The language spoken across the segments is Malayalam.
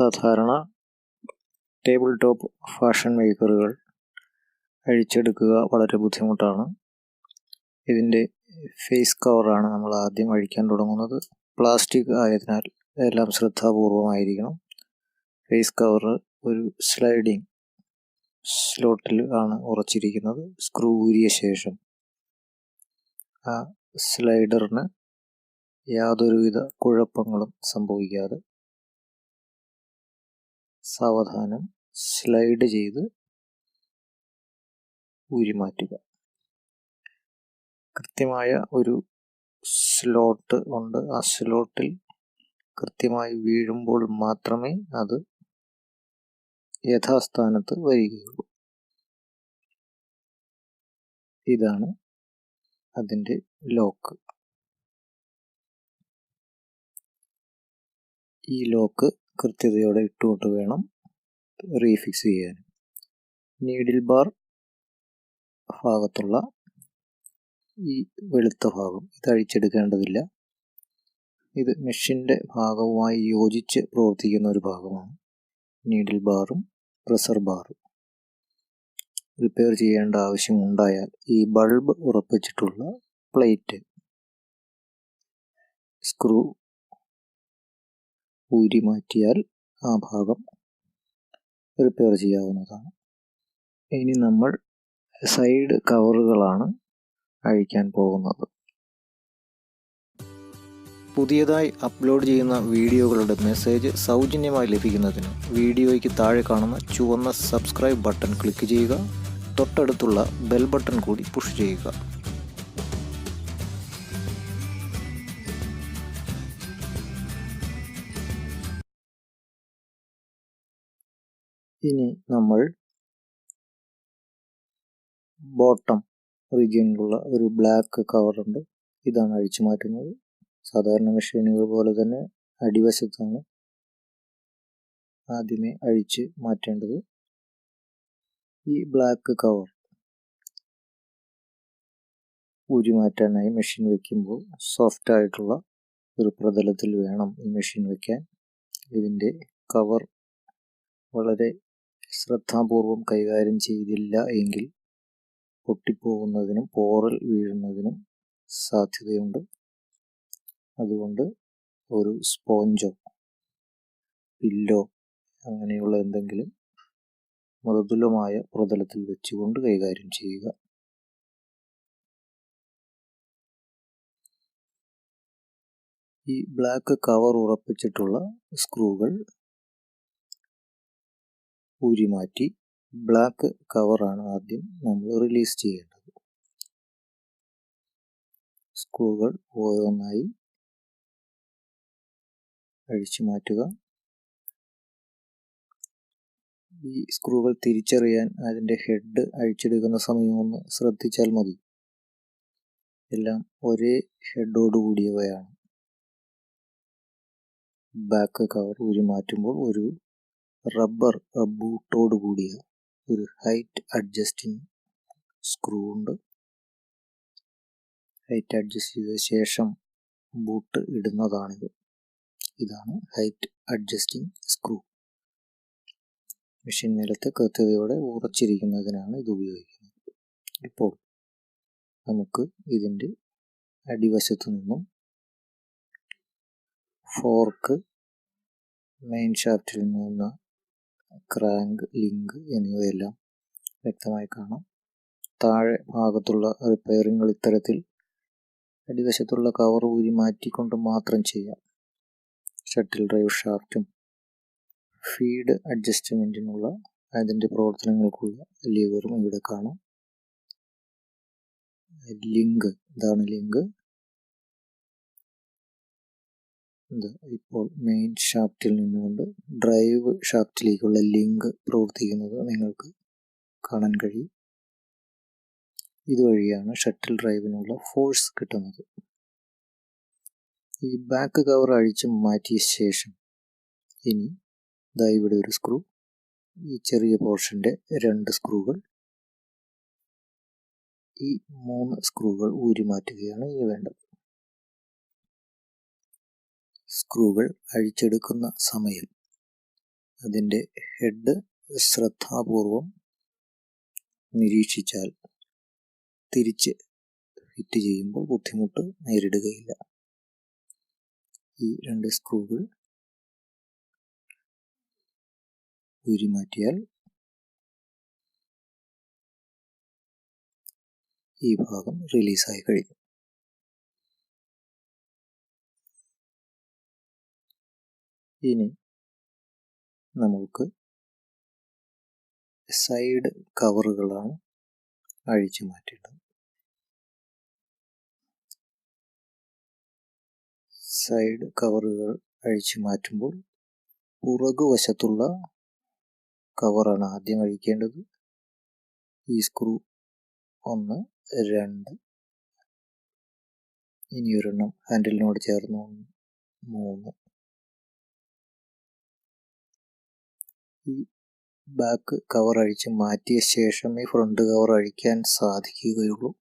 സാധാരണ ടേബിൾ ടോപ്പ് ഫാഷൻ മേക്കറുകൾ അഴിച്ചെടുക്കുക വളരെ ബുദ്ധിമുട്ടാണ്. ഇതിൻ്റെ ഫേസ് കവറാണ് നമ്മൾ ആദ്യം അഴിക്കാൻ തുടങ്ങുന്നത്. പ്ലാസ്റ്റിക് ആയതിനാൽ എല്ലാം ശ്രദ്ധാപൂർവമായിരിക്കണം. ഫേസ് കവർ ഒരു സ്ലൈഡിങ് സ്ലോട്ടിൽ ആണ് ഉറച്ചിരിക്കുന്നത്. സ്ക്രൂ ഊരിയ ശേഷം ആ സ്ലൈഡറിന് യാതൊരുവിധ കുഴപ്പങ്ങളും സംഭവിക്കാതെ സാവധാനം സ്ലൈഡ് ചെയ്ത് ഊരി മാറ്റുക. കൃത്യമായ ഒരു സ്ലോട്ട് ഉണ്ട്. ആ സ്ലോട്ടിൽ കൃത്യമായി വീഴുമ്പോൾ മാത്രമേ അത് യഥാസ്ഥാനത്ത് വരികയുള്ളൂ. ഇതാണ് അതിൻ്റെ ലോക്ക്. ഈ ലോക്ക് കൃത്യതയോടെ ഇട്ടുകൊണ്ട് വേണം റീഫിക്സ് ചെയ്യാൻ. നീഡിൽ ബാർ ഭാഗത്തുള്ള ഈ വെളുത്ത ഭാഗം ഇത് അഴിച്ചെടുക്കേണ്ടതില്ല. ഇത് മെഷീൻ്റെ ഭാഗവുമായി യോജിച്ച് പ്രവർത്തിക്കുന്ന ഒരു ഭാഗമാണ്. നീഡിൽ ബാറും പ്രഷർ ബാറും റിപ്പയർ ചെയ്യേണ്ട ആവശ്യമുണ്ടായാൽ ഈ ബൾബ് ഉറപ്പിച്ചിട്ടുള്ള പ്ലേറ്റ് സ്ക്രൂ ഊരി മാറ്റിയാൽ ആ ഭാഗം റിപ്പയർ ചെയ്യാവുന്നതാണ്. ഇനി നമ്മൾ സൈഡ് കവറുകളാണ് അഴിക്കാൻ പോകുന്നത്. പുതിയതായി അപ്ലോഡ് ചെയ്യുന്ന വീഡിയോകളുടെ മെസ്സേജ് സൗജന്യമായി ലഭിക്കുന്നതിന് വീഡിയോയ്ക്ക് താഴെ കാണുന്ന ചുവന്ന സബ്സ്ക്രൈബ് ബട്ടൺ ക്ലിക്ക് ചെയ്യുക. തൊട്ടടുത്തുള്ള ബെൽ ബട്ടൺ കൂടി പുഷ് ചെയ്യുക. ഇനി നമ്മൾ ബോട്ടം റീജിയനിലുള്ള ഒരു ബ്ലാക്ക് കവറുണ്ട്. ഇതാണ് അഴിച്ചു മാറ്റുന്നത്. സാധാരണ മെഷീനുകൾ പോലെ തന്നെ അടിവശത്താണ് ആദ്യമേ അഴിച്ച് മാറ്റേണ്ടത്. ഈ ബ്ലാക്ക് കവർ ഊരി മാറ്റാനായി മെഷീൻ വയ്ക്കുമ്പോൾ സോഫ്റ്റ് ആയിട്ടുള്ള ഒരു പ്രതലത്തിൽ വേണം ഈ മെഷീൻ വയ്ക്കാൻ. ഇതിൻ്റെ കവർ വളരെ ശ്രദ്ധാപൂർവം കൈകാര്യം ചെയ്തില്ല എങ്കിൽ പൊട്ടിപ്പോകുന്നതിനും പോറൽ വീഴുന്നതിനും സാധ്യതയുണ്ട്. അതുകൊണ്ട് ഒരു സ്പോഞ്ചോ പില്ലോ അങ്ങനെയുള്ള എന്തെങ്കിലും മൃദുലമായ പ്രതലത്തിൽ വെച്ചുകൊണ്ട് കൈകാര്യം ചെയ്യുക. ഈ ബ്ലാക്ക് കവർ ഉറപ്പിച്ചിട്ടുള്ള സ്ക്രൂകൾ ഊരി മാറ്റി ബ്ലാക്ക് കവറാണ് ആദ്യം നമ്മൾ റിലീസ് ചെയ്യേണ്ടത്. സ്ക്രൂകൾ ഓരോന്നായി അഴിച്ചു മാറ്റുക. ഈ സ്ക്രൂകൾ തിരിച്ചറിയാൻ അതിൻ്റെ ഹെഡ് അഴിച്ചെടുക്കുന്ന സമയം ഒന്ന് ശ്രദ്ധിച്ചാൽ മതി. എല്ലാം ഒരേ ഹെഡോട് കൂടിയവയാണ്. ബാക്ക് കവർ ഊരി മാറ്റുമ്പോൾ ഒരു റബ്ബർ ബൂട്ടോട് കൂടിയ ഒരു ഹൈറ്റ് അഡ്ജസ്റ്റിംഗ് സ്ക്രൂ ഉണ്ട്. ഹൈറ്റ് അഡ്ജസ്റ്റ് ചെയ്ത ശേഷം ബൂട്ട് ഇടുന്നതാണിത്. ഇതാണ് ഹൈറ്റ് അഡ്ജസ്റ്റിംഗ് സ്ക്രൂ. മെഷീൻ നിലത്ത് കൃത്യതയോടെ ഉറച്ചിരിക്കുന്നതിനാണ് ഇത് ഉപയോഗിക്കുന്നത്. ഇപ്പോൾ നമുക്ക് ഇതിൻ്റെ അടിവശത്തു നിന്നും ഫോർക്ക്, മെയിൻ ഷാഫ്റ്റിൽ നിന്ന് ക്രാങ്ക്, ലിങ്ക് എന്നിവയെല്ലാം വ്യക്തമായി കാണാം. താഴെ ഭാഗത്തുള്ള റിപ്പയറിങ്ങൾ ഇത്തരത്തിൽ അടിവശത്തുള്ള കവർ ഊരി മാറ്റിക്കൊണ്ട് മാത്രം ചെയ്യാം. ഷട്ടിൽ ഡ്രൈവ് ഷാഫ്റ്റും ഫീഡ് അഡ്ജസ്റ്റ്മെൻറ്റിനുള്ള അതിൻ്റെ പ്രവർത്തനങ്ങൾക്കുള്ള ലിവറും ഇവിടെ കാണാം. ലിങ്ക്, ഇതാണ് ലിങ്ക്. ഇപ്പോൾ മെയിൻ ഷാഫ്റ്റിൽ നിന്നുകൊണ്ട് ഡ്രൈവ് ഷാഫ്റ്റിലേക്കുള്ള ലിങ്ക് പ്രവർത്തിക്കുന്നത് നിങ്ങൾക്ക് കാണാൻ കഴിയും. ഇതുവഴിയാണ് ഷട്ടിൽ ഡ്രൈവിനുള്ള ഫോഴ്സ് കിട്ടുന്നത്. ഈ ബാക്ക് കവർ അഴിച്ച് മാറ്റിയ ശേഷം ഇനി ഇവിടെ ഒരു സ്ക്രൂ, ഈ ചെറിയ പോർഷൻ്റെ 2 സ്ക്രൂകൾ, ഈ 3 സ്ക്രൂകൾ ഊരി മാറ്റുകയാണ് ഇനി വേണ്ടത്. സ്ക്രൂകൾ അഴിച്ചെടുക്കുന്ന സമയം അതിൻ്റെ ഹെഡ് ശ്രദ്ധാപൂർവം നിരീക്ഷിച്ചാൽ തിരിച്ച് ഫിറ്റ് ചെയ്യുമ്പോൾ ബുദ്ധിമുട്ട് നേരിടുകയില്ല. ഈ 2 സ്ക്രൂകൾ ഊരി മാറ്റിയാൽ ഈ ഭാഗം റിലീസായി കഴിഞ്ഞു. ഇനി നമുക്ക് സൈഡ് കവറുകളാണ് അഴിച്ചു മാറ്റേണ്ടത്. സൈഡ് കവറുകൾ അഴിച്ചു മാറ്റുമ്പോൾ പുറകുവശത്തുള്ള കവറാണ് ആദ്യം അഴിക്കേണ്ടത്. ഈ സ്ക്രൂ 1, 2, ഇനി ഒരെണ്ണം ഹാൻഡിലിനോട് ചേർന്ന് 3. ഈ ബാക്ക് കവർ അഴിച്ച് മാറ്റിയ ശേഷമേ ഫ്രണ്ട് കവർ അഴിക്കാൻ സാധിക്കുകയുള്ളൂ.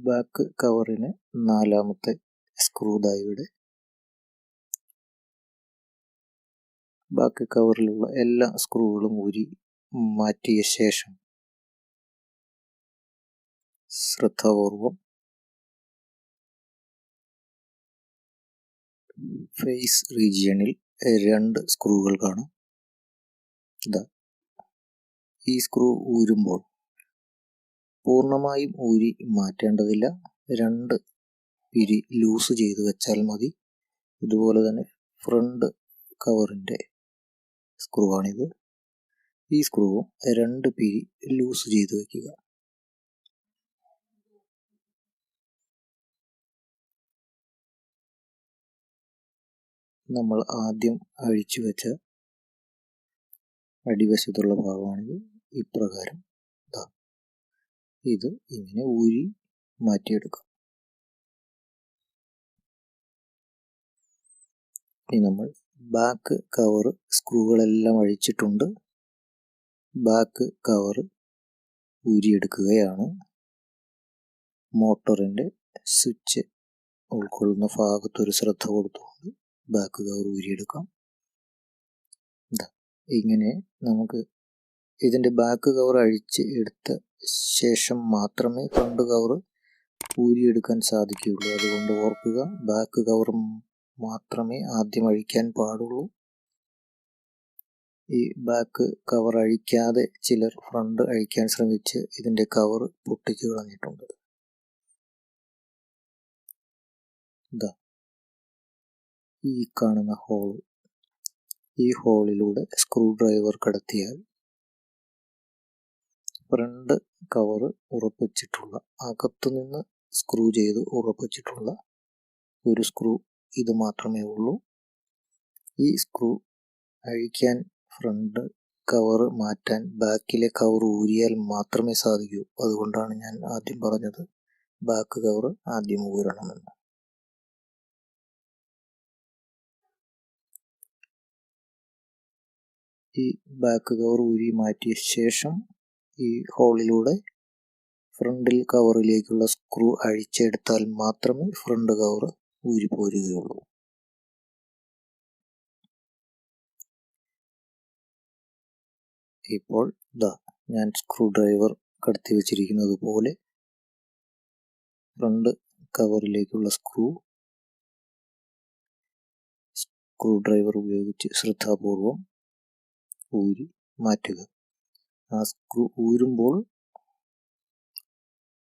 ബാക്ക് കവറിന് 4ാമത്തെ സ്ക്രൂ ഇവിടെ. ബാക്ക് കവറിലുള്ള എല്ലാ സ്ക്രൂകളും ഊരി മാറ്റിയ ശേഷം ശ്രദ്ധാപൂർവം ഫേസ് റീജിയണിൽ 2 സ്ക്രൂകൾ കാണും. ഈ സ്ക്രൂ ഊരുമ്പോൾ പൂർണ്ണമായും ഊരി മാറ്റേണ്ടതില്ല. 2 പിരി ലൂസ് ചെയ്ത് വെച്ചാൽ മതി. ഇതുപോലെ തന്നെ ഫ്രണ്ട് കവറിൻ്റെ സ്ക്രൂ ആണിത്. ഈ സ്ക്രൂവും 2 പിരി ലൂസ് ചെയ്ത് വയ്ക്കുക. നമ്മൾ ആദ്യം അഴിച്ചു വെച്ച അടിവശത്തുള്ള ഭാഗമാണിത്. ഇപ്രകാരം ഇത് ഇങ്ങനെ ഊരി മാറ്റിയെടുക്കാം. ഇനി നമ്മൾ ബാക്ക് കവർ സ്ക്രൂകളെല്ലാം അഴിച്ചിട്ടുണ്ട്. ബാക്ക് കവർ ഊരിയെടുക്കുകയാണ്. മോട്ടറിൻ്റെ സ്വിച്ച് ഉൾക്കൊള്ളുന്ന ഭാഗത്തൊരു ശ്രദ്ധ കൊടുത്തുകൊണ്ട് ബാക്ക് കവർ ഊരിയെടുക്കാം. ഇങ്ങനെ നമുക്ക് ഇതിൻ്റെ ബാക്ക് കവർ അഴിച്ച് എടുത്ത ശേഷം മാത്രമേ ഫ്രണ്ട് കവർ ഊരിയെടുക്കാൻ സാധിക്കുകയുള്ളൂ. അതുകൊണ്ട് ഓർക്കുക, ബാക്ക് കവർ മാത്രമേ ആദ്യം അഴിക്കാൻ പാടുള്ളൂ. ഈ ബാക്ക് കവർ അഴിക്കാതെ ചിലർ ഫ്രണ്ട് അഴിക്കാൻ ശ്രമിച്ച് ഇതിൻ്റെ കവർ പൊട്ടിച്ചു കളഞ്ഞിട്ടുണ്ട്. ഈ കാണുന്ന ഹോൾ, ഈ ഹോളിലൂടെ സ്ക്രൂ ഡ്രൈവർ കടത്തിയാൽ ഫ്രണ്ട് കവർ ഉറപ്പിച്ചിട്ടുള്ള, അകത്തുനിന്ന് സ്ക്രൂ ചെയ്ത് ഉറപ്പിച്ചിട്ടുള്ള ഒരു സ്ക്രൂ ഇത് മാത്രമേ ഉള്ളൂ. ഈ സ്ക്രൂ അഴിക്കാൻ ഫ്രണ്ട് കവർ മാറ്റാൻ ബാക്കിലെ കവർ ഊരിയാൽ മാത്രമേ സാധിക്കൂ. അതുകൊണ്ടാണ് ഞാൻ ആദ്യം പറഞ്ഞത് ബാക്ക് കവർ ആദ്യം ഊരണമെന്ന്. ഈ ബാക്ക് കവർ ഊരി മാറ്റിയ ശേഷം ഈ ഹോളിലൂടെ ഫ്രണ്ടിൽ കവറിലേക്കുള്ള സ്ക്രൂ അഴിച്ചെടുത്താൽ മാത്രമേ ഫ്രണ്ട് കവർ ഊരി പോരുകയുള്ളൂ. ഇപ്പോൾ ഞാൻ സ്ക്രൂ ഡ്രൈവർ കടത്തി വെച്ചിരിക്കുന്നത് പോലെ ഫ്രണ്ട് കവറിലേക്കുള്ള സ്ക്രൂ ഡ്രൈവർ ഉപയോഗിച്ച് ശ്രദ്ധാപൂർവം ഊരി മാറ്റുക. ആ സ്ക്രൂ ഊരുമ്പോൾ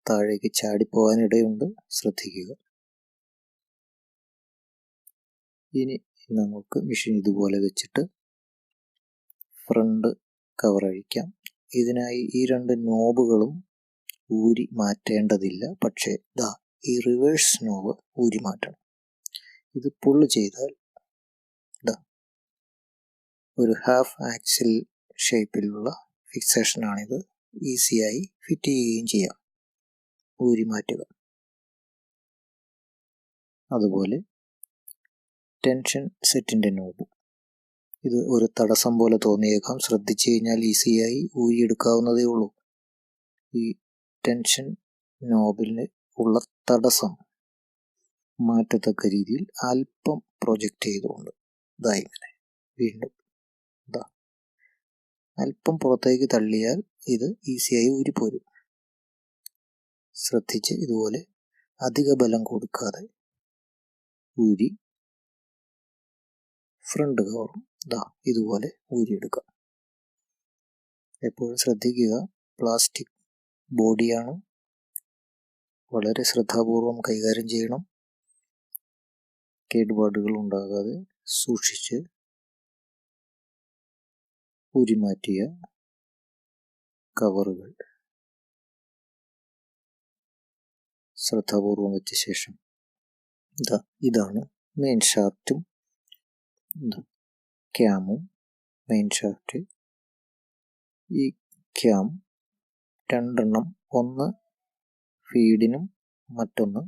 താഴേക്ക് ചാടിപ്പോകാനിടയുണ്ട്, ശ്രദ്ധിക്കുക. ഇനി നമുക്ക് മെഷീൻ ഇതുപോലെ വെച്ചിട്ട് ഫ്രണ്ട് കവർ അഴിക്കാം. ഇതിനായി ഈ 2 നോബുകളും ഊരി മാറ്റേണ്ടതില്ല. പക്ഷേ ഈ റിവേഴ്സ് നോബ് ഊരി മാറ്റണം. ഇത് പുള്ള് ചെയ്താൽ ഒരു ഹാഫ് ആക്സിൽ ഷേപ്പിലുള്ള ഫിക്സേഷനാണിത്. ഈസിയായി ഫിറ്റ് ചെയ്യുകയും ചെയ്യാം. ഊരി മാറ്റുക. അതുപോലെ ടെൻഷൻ സെറ്റിൻ്റെ നോബ്, ഇത് ഒരു തടസ്സം പോലെ തോന്നിയേക്കാം. ശ്രദ്ധിച്ചു കഴിഞ്ഞാൽ ഈസിയായി ഊരിയെടുക്കാവുന്നതേ ഉള്ളൂ. ഈ ടെൻഷൻ നോബിന് ഉള്ള തടസ്സം മാറ്റത്തക്ക രീതിയിൽ അല്പം പ്രൊജക്റ്റ് ചെയ്തുകൊണ്ട് ഇങ്ങനെ വീണ്ടും അല്പം പുറത്തേക്ക് തള്ളിയാൽ ഇത് ഈസിയായി ഊരിപ്പോരും. ശ്രദ്ധിച്ച് ഇതുപോലെ അധിക ബലം കൊടുക്കാതെ ഊരി ഫ്രണ്ട് കവറും ഇതുപോലെ ഊരിയെടുക്കാം. എപ്പോഴും ശ്രദ്ധിക്കുക, പ്ലാസ്റ്റിക് ബോഡിയാണ്, വളരെ ശ്രദ്ധാപൂർവം കൈകാര്യം ചെയ്യണം. കേടുപാടുകൾ ഉണ്ടാകാതെ സൂക്ഷിച്ച് ഊരിമാറ്റിയ കവറുകൾ ശ്രദ്ധാപൂർവം വെച്ച ശേഷം ഇതാണ് മെയിൻ ഷാഫ്റ്റും ക്യാമും. മെയിൻ ഷാഫ്റ്റ്, ഈ ക്യാം രണ്ടെണ്ണം, ഒന്ന് ഫീഡിനും മറ്റൊന്ന്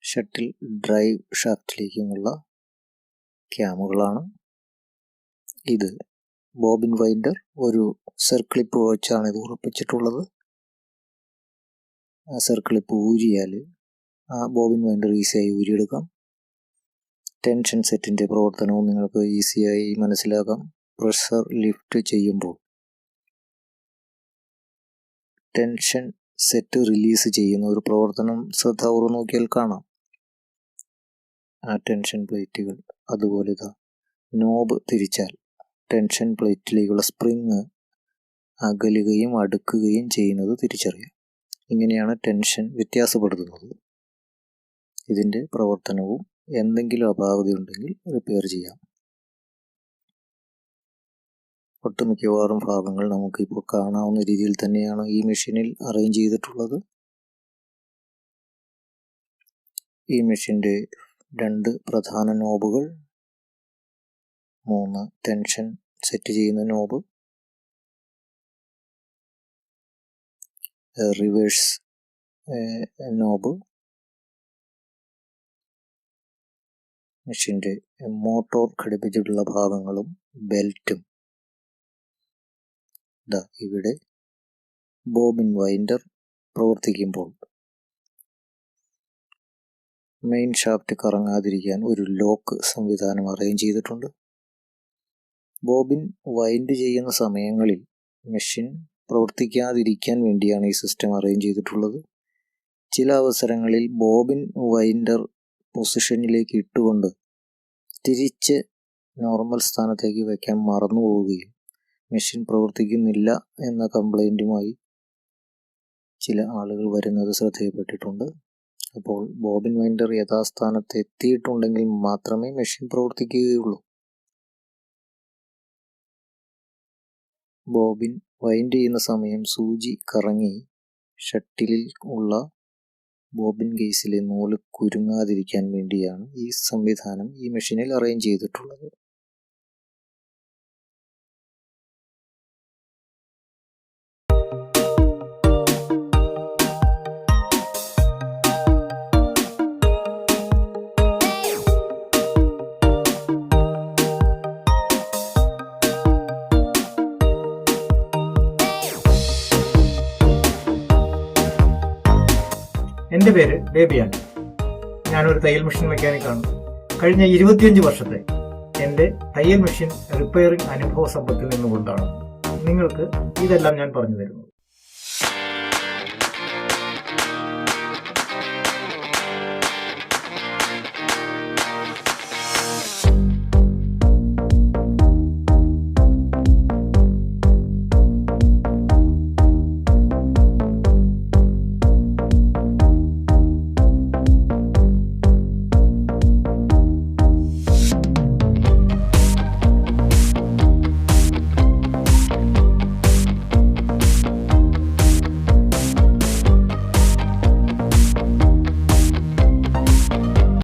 ഷട്ടിൽ ഡ്രൈവ് ഷാഫ്റ്റിലേക്കുമുള്ള ക്യാമുകളാണ്. ഇത് ബോബിൻ വൈൻഡർ ഒരു സർക്ലിപ്പ് വെച്ചാണ് ഇത് ഉറപ്പിച്ചിട്ടുള്ളത്. ആ സർക്ലിപ്പ് ഊരിയാൽ ആ ബോബിൻ വൈൻഡർ ഈസിയായി ഊരിയെടുക്കാം. ടെൻഷൻ സെറ്റിൻ്റെ പ്രവർത്തനവും നിങ്ങൾക്ക് ഈസിയായി മനസ്സിലാക്കാം. പ്രഷർ ലിഫ്റ്റ് ചെയ്യുമ്പോൾ ടെൻഷൻ സെറ്റ് റിലീസ് ചെയ്യുന്ന ഒരു പ്രവർത്തനം ശ്രദ്ധാപൂർവ്വം നോക്കിയാൽ കാണാം. ആ ടെൻഷൻ പ്ലേറ്റുകൾ അതുപോലെ നോബ് തിരിച്ചാൽ ടെൻഷൻ പ്ലേറ്റിലേക്കുള്ള സ്പ്രിങ് അകലുകയും അടുക്കുകയും ചെയ്യുന്നത് തിരിച്ചറിയാം. ഇങ്ങനെയാണ് ടെൻഷൻ വ്യത്യാസപ്പെടുത്തുന്നത്. ഇതിൻ്റെ പ്രവർത്തനവും എന്തെങ്കിലും അപാകതയുണ്ടെങ്കിൽ റിപ്പയർ ചെയ്യാം. ഒട്ടുമിക്കവാറും ഭാഗങ്ങൾ നമുക്കിപ്പോൾ കാണാവുന്ന രീതിയിൽ തന്നെയാണ് ഈ മെഷീനിൽ അറേഞ്ച് ചെയ്തിട്ടുള്ളത്. ഈ മെഷീൻ്റെ 2 പ്രധാന നോബുകൾ, 3 ടെൻഷൻ സെറ്റ് ചെയ്യുന്ന നോബ്, റിവേഴ്സ് നോബ്, മെഷീൻ്റെ മോട്ടോർ ഘടിപ്പിച്ചിട്ടുള്ള ഭാഗങ്ങളും ബെൽറ്റും, ഇവിടെ ബോബിൻ വൈൻഡർ പ്രവർത്തിക്കുമ്പോൾ മെയിൻ ഷാഫ്റ്റ് കറങ്ങാതിരിക്കാൻ ഒരു ലോക്ക് സംവിധാനം അറേഞ്ച് ചെയ്തിട്ടുണ്ട്. ബോബിൻ വൈൻഡ് ചെയ്യുന്ന സമയങ്ങളിൽ മെഷീൻ പ്രവർത്തിക്കാതിരിക്കാൻ വേണ്ടിയാണ് ഈ സിസ്റ്റം അറേഞ്ച് ചെയ്തിട്ടുള്ളത്. ചില അവസരങ്ങളിൽ ബോബിൻ വൈൻഡർ പൊസിഷനിലേക്ക് ഇട്ടുകൊണ്ട് തിരിച്ച് നോർമൽ സ്ഥാനത്തേക്ക് വയ്ക്കാൻ മറന്നു പോവുകയും മെഷീൻ പ്രവർത്തിക്കുന്നില്ല എന്ന കംപ്ലൈൻറ്റുമായി ചില ആളുകൾ വരുന്നത് ശ്രദ്ധയിൽപ്പെട്ടിട്ടുണ്ട്. അപ്പോൾ ബോബിൻ വൈൻഡർ യഥാസ്ഥാനത്ത് എത്തിയിട്ടുണ്ടെങ്കിൽ മാത്രമേ മെഷീൻ പ്രവർത്തിക്കുകയുള്ളൂ. ബോബിൻ വൈൻഡ് ചെയ്യുന്ന സമയം സൂചി കറങ്ങി ഷട്ടിലിൽ ഉള്ള ബോബിൻ കേസിലെ നൂല് കുരുങ്ങാതിരിക്കാൻ വേണ്ടിയാണ് ഈ സംവിധാനം ഈ മെഷീനിൽ അറേഞ്ച് ചെയ്തിട്ടുള്ളത്. എൻ്റെ പേര് ബേബിയാണ്. ഞാനൊരു തയ്യൽ മെഷീൻ മെക്കാനിക്കാണ്. കഴിഞ്ഞ 25 വർഷത്തെ എൻ്റെ തയ്യൽ മെഷീൻ റിപ്പയറിംഗ് അനുഭവ സമ്പത്തിൽ നിന്നുകൊണ്ടാണ് നിങ്ങൾക്ക് ഇതെല്ലാം ഞാൻ പറഞ്ഞു തരുന്നത്.